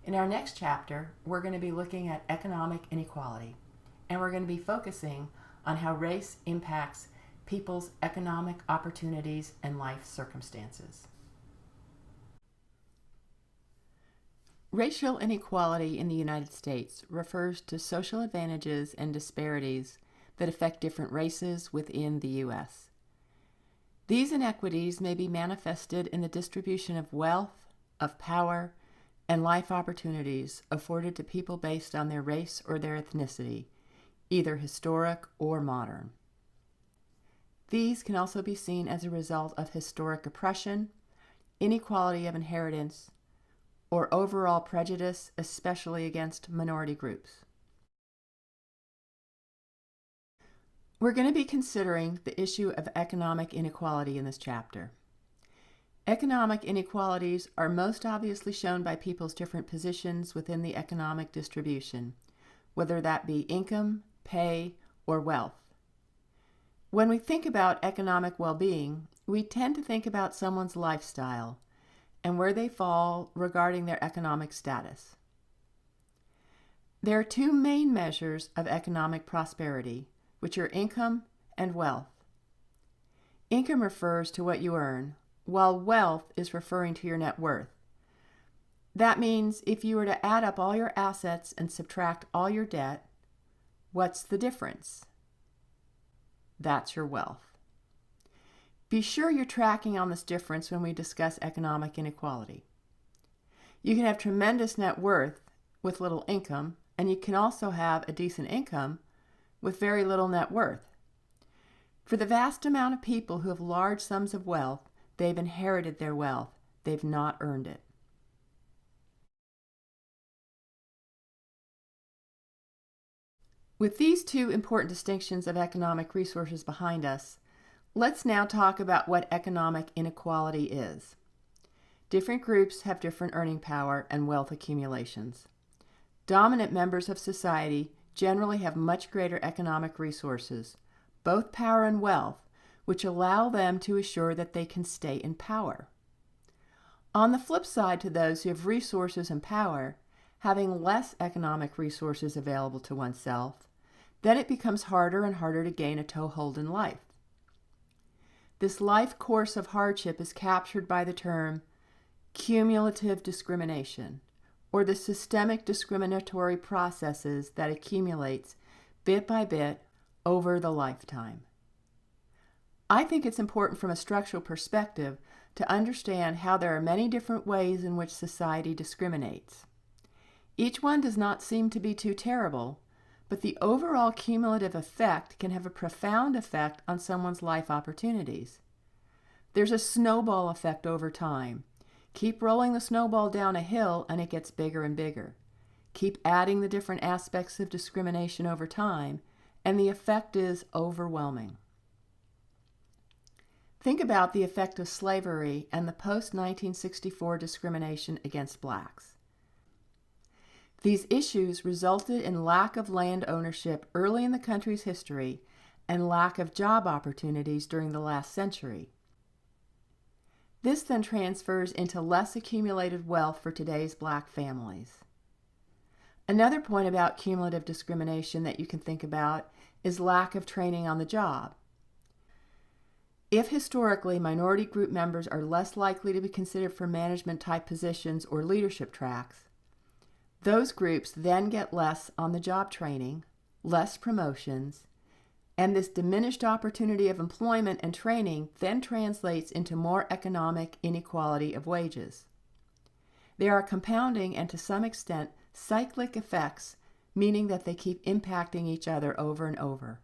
In our next chapter, we're going to be looking at economic inequality, and we're going to be focusing on how race impacts people's economic opportunities and life circumstances. Racial inequality in the United States refers to social advantages and disparities that affect different races within the U.S. These inequities may be manifested in the distribution of wealth, of power, and life opportunities afforded to people based on their race or their ethnicity, either historic or modern. These can also be seen as a result of historic oppression, inequality of inheritance, or overall prejudice, especially against minority groups. We're going to be considering the issue of economic inequality in this chapter. Economic inequalities are most obviously shown by people's different positions within the economic distribution, whether that be income, pay, or wealth. When we think about economic well-being, we tend to think about someone's lifestyle and where they fall regarding their economic status. There are two main measures of economic prosperity, which are income and wealth. Income refers to what you earn, while wealth is referring to your net worth. That means if you were to add up all your assets and subtract all your debt, what's the difference? That's your wealth. Be sure you're tracking on this difference when we discuss economic inequality. You can have tremendous net worth with little income, and you can also have a decent income with very little net worth. For the vast amount of people who have large sums of wealth, they've inherited their wealth. They've not earned it. With these two important distinctions of economic resources behind us, let's now talk about what economic inequality is. Different groups have different earning power and wealth accumulations. Dominant members of society generally have much greater economic resources, both power and wealth, which allow them to assure that they can stay in power. On the flip side to those who have resources and power, having less economic resources available to oneself, then it becomes harder and harder to gain a toehold in life. This life course of hardship is captured by the term cumulative discrimination, or the systemic discriminatory processes that accumulates bit by bit over the lifetime. I think it's important from a structural perspective to understand how there are many different ways in which society discriminates. Each one does not seem to be too terrible, but the overall cumulative effect can have a profound effect on someone's life opportunities. There's a snowball effect over time. Keep rolling the snowball down a hill and it gets bigger and bigger. Keep adding the different aspects of discrimination over time, and the effect is overwhelming. Think about the effect of slavery and the post-1964 discrimination against blacks. These issues resulted in lack of land ownership early in the country's history and lack of job opportunities during the last century. This then transfers into less accumulated wealth for today's black families. Another point about cumulative discrimination that you can think about is lack of training on the job. If historically minority group members are less likely to be considered for management-type positions or leadership tracks, those groups then get less on the job training, less promotions, and this diminished opportunity of employment and training then translates into more economic inequality of wages. There are compounding and to some extent cyclic effects, meaning that they keep impacting each other over and over.